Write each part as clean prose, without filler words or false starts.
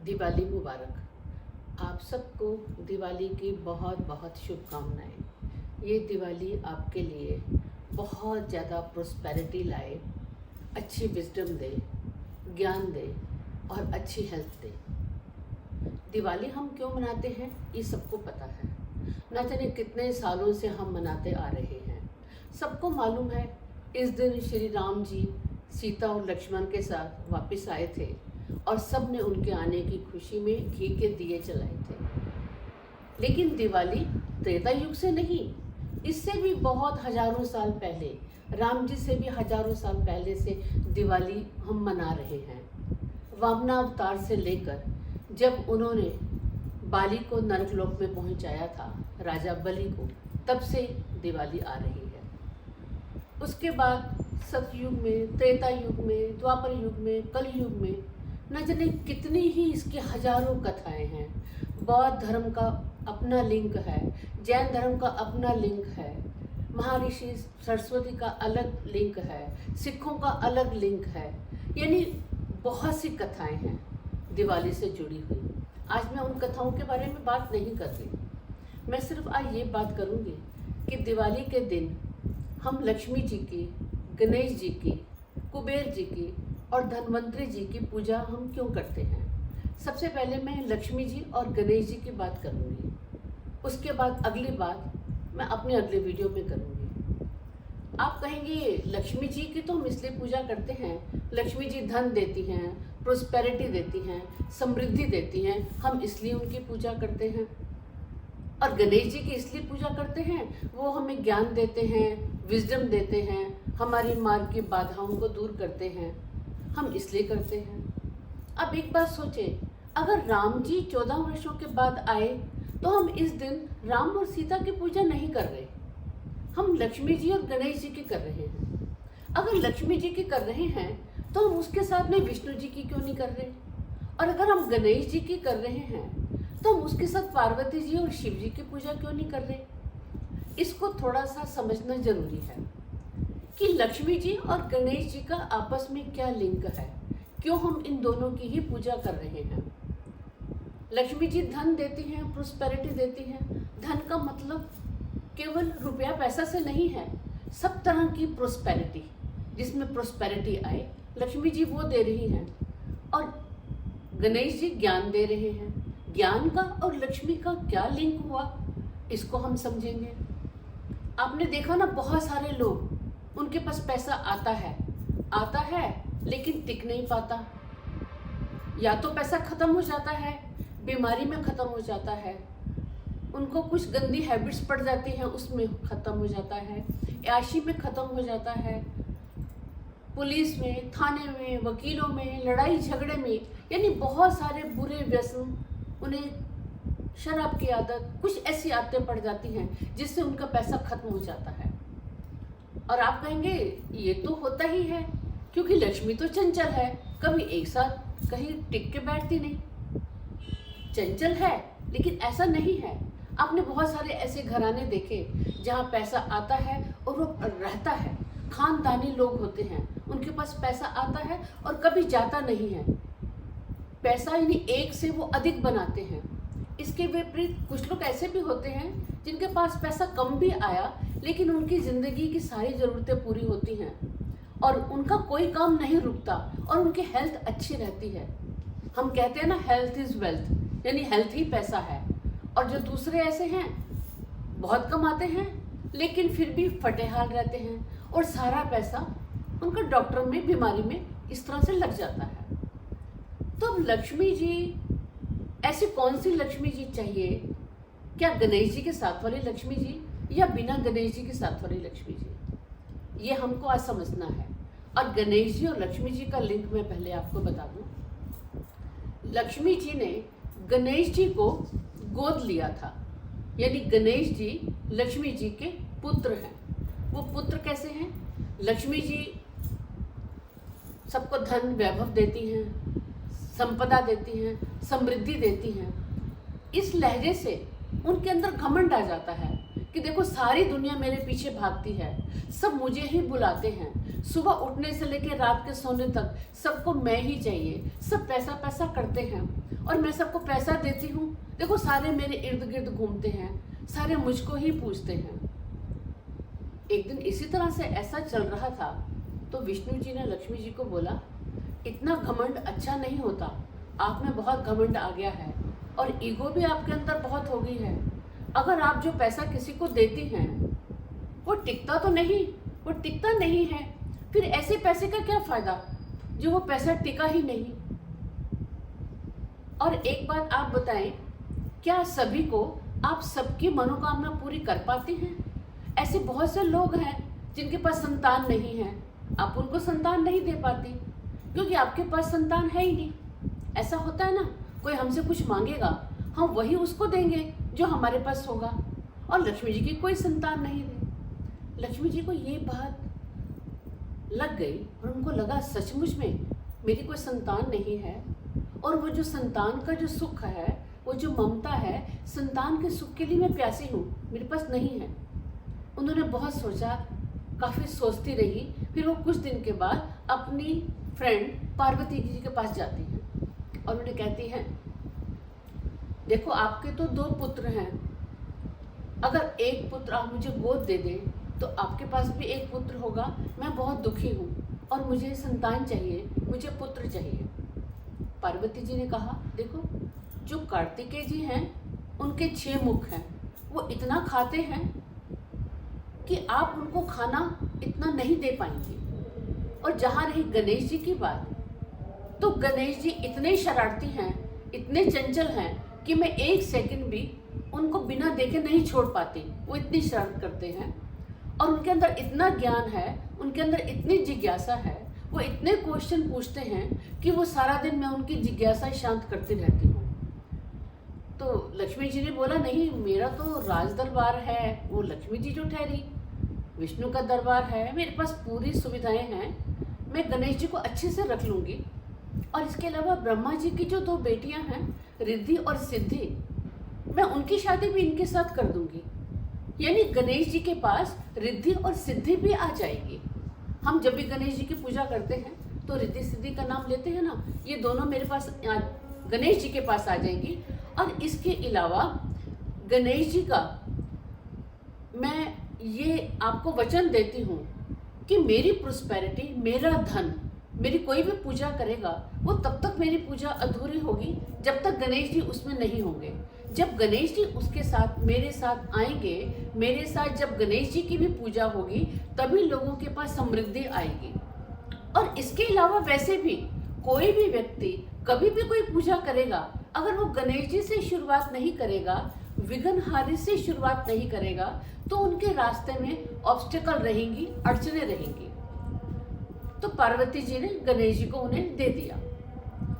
दिवाली मुबारक। आप सबको दिवाली की बहुत बहुत शुभकामनाएं। ये दिवाली आपके लिए बहुत ज़्यादा प्रोस्पेरिटी लाए, अच्छी विजडम दे, ज्ञान दे और अच्छी हेल्थ दे। दिवाली हम क्यों मनाते हैं ये सबको पता है। ना जाने कितने सालों से हम मनाते आ रहे हैं। सबको मालूम है इस दिन श्री राम जी सीता और लक्ष्मण के साथ वापस आए थे और सब ने उनके आने की खुशी में घी के दिए जलाए थे। लेकिन दिवाली त्रेता युग से नहीं, इससे भी बहुत हजारों साल पहले, राम जी से भी हजारों साल पहले से दिवाली हम मना रहे हैं। वामनावतार से लेकर जब उन्होंने बाली को नरकलोक में पहुंचाया था, राजा बलि को, तब से दिवाली आ रही है। उसके बाद सतयुग में, त्रेता युग में, द्वापर युग में, कल युग में न जाने कितनी ही इसकी हजारों कथाएं हैं। बौद्ध धर्म का अपना लिंक है, जैन धर्म का अपना लिंक है, महर्षि सरस्वती का अलग लिंक है, सिखों का अलग लिंक है। यानी बहुत सी कथाएं हैं दिवाली से जुड़ी हुई। आज मैं उन कथाओं के बारे में बात नहीं कर रही। मैं सिर्फ आज ये बात करूँगी कि दिवाली के दिन हम लक्ष्मी जी की, गणेश जी की, कुबेर जी की और धन्वंतरी जी की पूजा हम क्यों करते हैं। सबसे पहले मैं लक्ष्मी जी और गणेश जी की बात करूँगी। उसके बाद अगली बात मैं अपने अगले वीडियो में करूँगी। आप कहेंगे लक्ष्मी जी की तो हम इसलिए पूजा करते हैं, लक्ष्मी जी धन देती हैं, प्रोस्पेरिटी देती हैं, समृद्धि देती हैं, हम इसलिए उनकी पूजा करते हैं। और गणेश जी की इसलिए पूजा करते हैं, वो हमें ज्ञान देते हैं, विजडम देते हैं, हमारी मार्ग की बाधाओं को दूर करते हैं, हम इसलिए करते हैं। अब एक बात सोचें, अगर राम जी 14 वर्षों के बाद आए तो हम इस दिन राम और सीता की पूजा नहीं कर रहे, हम लक्ष्मी जी और गणेश जी की कर रहे हैं। अगर लक्ष्मी जी की कर रहे हैं तो हम उसके साथ में विष्णु जी की क्यों नहीं कर रहे, और अगर हम गणेश जी की कर रहे हैं तो हम उसके साथ पार्वती जी और शिव जी की पूजा क्यों नहीं कर रहे। इसको थोड़ा सा समझना जरूरी है कि लक्ष्मी जी और गणेश जी का आपस में क्या लिंक है, क्यों हम इन दोनों की ही पूजा कर रहे हैं। लक्ष्मी जी धन देती हैं, प्रोस्पेरिटी देती हैं। धन का मतलब केवल रुपया पैसा से नहीं है, सब तरह की प्रोस्पेरिटी, जिसमें प्रोस्पेरिटी आए, लक्ष्मी जी वो दे रही हैं। और गणेश जी ज्ञान दे रहे हैं। ज्ञान का और लक्ष्मी का क्या लिंक हुआ, इसको हम समझेंगे। आपने देखा ना, बहुत सारे लोग, उनके पास पैसा आता है लेकिन टिक नहीं पाता। या तो पैसा खत्म हो जाता है, बीमारी में खत्म हो जाता है, उनको कुछ गंदी हैबिट्स पड़ जाती हैं, उसमें खत्म हो जाता है, याशी में खत्म हो जाता है, पुलिस में, थाने में, वकीलों में, लड़ाई झगड़े में, यानी बहुत सारे बुरे व्यसन, उन्हें शराब की आदत, कुछ ऐसी आदतें पड़ जाती हैं जिससे उनका पैसा खत्म हो जाता है। और आप कहेंगे ये तो होता ही है, क्योंकि लक्ष्मी तो चंचल है, कभी एक साथ कहीं टिक के बैठती नहीं। चंचल है लेकिन ऐसा नहीं है। आपने बहुत सारे ऐसे घराने देखे जहाँ पैसा आता है और वो रहता है, खानदानी लोग होते हैं, उनके पास पैसा आता है और कभी जाता नहीं है। पैसा यानी एक से वो अधिक बनाते हैं। इसके विपरीत कुछ लोग ऐसे भी होते हैं जिनके पास पैसा कम भी आया लेकिन उनकी ज़िंदगी की सारी ज़रूरतें पूरी होती हैं और उनका कोई काम नहीं रुकता और उनकी हेल्थ अच्छी रहती है। हम कहते हैं ना, हेल्थ इज़ वेल्थ, यानी हेल्थ ही पैसा है। और जो दूसरे ऐसे हैं, बहुत कमाते हैं लेकिन फिर भी फटेहाल रहते हैं और सारा पैसा उनका डॉक्टर में, बीमारी में इस तरह से लग जाता है। तो अब लक्ष्मी जी, ऐसी कौन सी लक्ष्मी जी चाहिए? क्या गणेश जी के साथ वाली लक्ष्मी जी या बिना गणेश जी के साथ वाली लक्ष्मी जी? ये हमको आज समझना है। और गणेश जी और लक्ष्मी जी का लिंक मैं पहले आपको बता दूं। लक्ष्मी जी ने गणेश जी को गोद लिया था, यानी गणेश जी लक्ष्मी जी के पुत्र हैं। वो पुत्र कैसे हैं? लक्ष्मी जी सबको धन वैभव देती हैं, संपदा देती हैं, समृद्धि देती हैं। इस लहजे से उनके अंदर घमंड आ जाता है कि देखो सारी दुनिया मेरे पीछे भागती है, सब मुझे ही बुलाते हैं, सुबह उठने से लेकर रात के सोने तक सबको मैं ही चाहिए, सब पैसा पैसा करते हैं और मैं सबको पैसा देती हूँ। देखो सारे मेरे इर्द गिर्द घूमते हैं, सारे मुझको ही पूछते हैं। एक दिन इसी तरह से ऐसा चल रहा था तो विष्णु जी ने लक्ष्मी जी को बोला, इतना घमंड अच्छा नहीं होता, आप में बहुत घमंड आ गया है और ईगो भी आपके अंदर बहुत हो गई है। अगर आप जो पैसा किसी को देती हैं वो टिकता तो नहीं, वो टिकता नहीं है, फिर ऐसे पैसे का क्या फायदा जो वो पैसा टिका ही नहीं। और एक बात आप बताएं, क्या सभी को आप सबकी मनोकामना पूरी कर पाती हैं? ऐसे बहुत से लोग हैं जिनके पास संतान नहीं है, आप उनको संतान नहीं दे पाती क्योंकि आपके पास संतान है ही नहीं। ऐसा होता है ना, कोई हमसे कुछ मांगेगा हम वही उसको देंगे जो हमारे पास होगा, और लक्ष्मी जी की कोई संतान नहीं थी। लक्ष्मी जी को ये बात लग गई और उनको लगा सचमुच में मेरी कोई संतान नहीं है, और वो जो संतान का जो सुख है, वो जो ममता है, संतान के सुख के लिए मैं प्यासी हूँ, मेरे पास नहीं है। उन्होंने बहुत सोचा, काफ़ी सोचती रही। फिर वो कुछ दिन के बाद अपनी फ्रेंड पार्वती जी के पास जाती हैं और उन्हें कहती हैं, देखो आपके तो 2 पुत्र हैं, अगर एक पुत्र आप मुझे गोद दे दें तो आपके पास भी एक पुत्र होगा। मैं बहुत दुखी हूँ और मुझे संतान चाहिए, मुझे पुत्र चाहिए। पार्वती जी ने कहा, देखो जो कार्तिकेय जी हैं उनके 6 मुख हैं, वो इतना खाते हैं कि आप उनको खाना इतना नहीं दे पाएंगे। और जहाँ रही गणेश जी की बात, तो गणेश जी इतने शरारती हैं, इतने चंचल हैं कि मैं 1 सेकंड भी उनको बिना देखे नहीं छोड़ पाती। वो इतनी शरारत करते हैं और उनके अंदर इतना ज्ञान है, उनके अंदर इतनी जिज्ञासा है, वो इतने क्वेश्चन पूछते हैं कि वो सारा दिन मैं उनकी जिज्ञासा शांत करती रहती हूँ। तो लक्ष्मी जी ने बोला, नहीं मेरा तो राज दरबार है, वो लक्ष्मी जी जो ठहरी, विष्णु का दरबार है, मेरे पास पूरी सुविधाएं हैं, मैं गणेश जी को अच्छे से रख लूँगी। और इसके अलावा ब्रह्मा जी की जो 2 बेटियां हैं, रिद्धि और सिद्धि, मैं उनकी शादी भी इनके साथ कर दूंगी। यानी गणेश जी के पास रिद्धि और सिद्धि भी आ जाएगी। हम जब भी गणेश जी की पूजा करते हैं तो रिद्धि सिद्धि का नाम लेते हैं ना, ये दोनों मेरे पास गणेश जी के पास आ जाएंगी। और इसके अलावा गणेश जी का मैं ये आपको वचन देती हूँ कि मेरी प्रोस्पेरिटी, मेरा धन, मेरी कोई भी पूजा करेगा वो तब तक मेरी पूजा अधूरी होगी जब तक गणेश जी उसमें नहीं होंगे। जब गणेश जी उसके साथ मेरे साथ आएंगे, मेरे साथ जब गणेश जी की भी पूजा होगी, तभी लोगों के पास समृद्धि आएगी। और इसके अलावा वैसे भी कोई भी व्यक्ति कभी भी कोई पूजा करेगा, अगर वो गणेश जी से शुरुआत नहीं करेगा, विघ्नहारी से शुरुआत नहीं करेगा, तो उनके रास्ते में ऑब्स्टेकल रहेंगी, अड़चने रहेंगी। तो पार्वती जी ने गणेश जी को उन्हें दे दिया।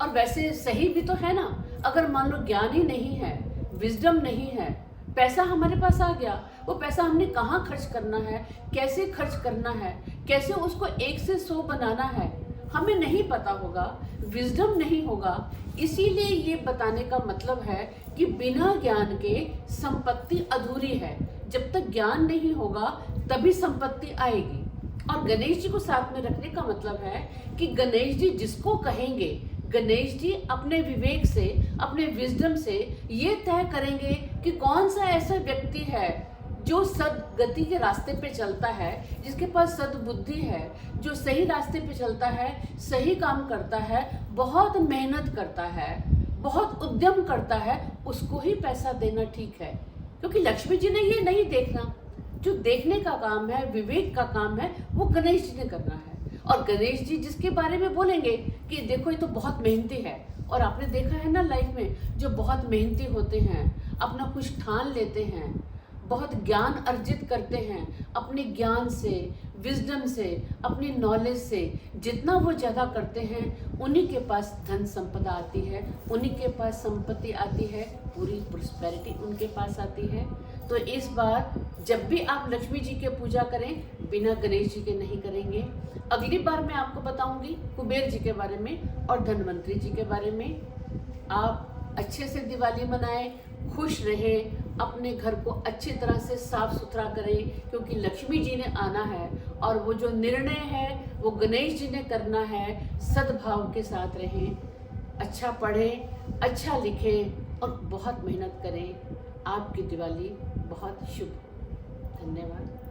और वैसे सही भी तो है ना, अगर मान लो ज्ञान ही नहीं है, विजडम नहीं है, पैसा हमारे पास आ गया, वो पैसा हमने कहाँ खर्च करना है, कैसे खर्च करना है, कैसे उसको 1 से 100 बनाना है, हमें नहीं पता होगा, विजडम नहीं होगा। इसीलिए ये बताने का मतलब है कि बिना ज्ञान के संपत्ति अधूरी है। जब तक ज्ञान नहीं होगा तभी संपत्ति आएगी। और गणेश जी को साथ में रखने का मतलब है कि गणेश जी जिसको कहेंगे, गणेश जी अपने विवेक से, अपने विजडम से ये तय करेंगे कि कौन सा ऐसा व्यक्ति है जो सदगति के रास्ते पे चलता है, जिसके पास सद्बुद्धि है, जो सही रास्ते पे चलता है, सही काम करता है, बहुत मेहनत करता है, बहुत उद्यम करता है, उसको ही पैसा देना ठीक है। क्योंकि लक्ष्मी जी ने ये नहीं देखना, जो देखने का काम है, विवेक का काम है, वो गणेश जी ने करना है। और गणेश जी जिसके बारे में बोलेंगे कि देखो ये तो बहुत मेहनती है, और आपने देखा है ना लाइफ में जो बहुत मेहनती होते हैं, अपना कुछ ठान लेते हैं, बहुत ज्ञान अर्जित करते हैं, अपने ज्ञान से, विजडम से, अपनी नॉलेज से जितना वो ज़्यादा करते हैं, उन्हीं के पास धन संपदा आती है, उन्हीं के पास संपत्ति आती है, पूरी प्रोस्पेरिटी उनके पास आती है। तो इस बार जब भी आप लक्ष्मी जी की पूजा करें, बिना गणेश जी के नहीं करेंगे। अगली बार मैं आपको बताऊंगी कुबेर जी के बारे में और धनवंतरी जी के बारे में। आप अच्छे से दिवाली मनाएं, खुश रहें, अपने घर को अच्छी तरह से साफ सुथरा करें, क्योंकि लक्ष्मी जी ने आना है और वो जो निर्णय है वो गणेश जी ने करना है। सद्भाव के साथ रहें, अच्छा पढ़ें, अच्छा लिखें और बहुत मेहनत करें। आपकी दिवाली बहुत शुभ हो। धन्यवाद।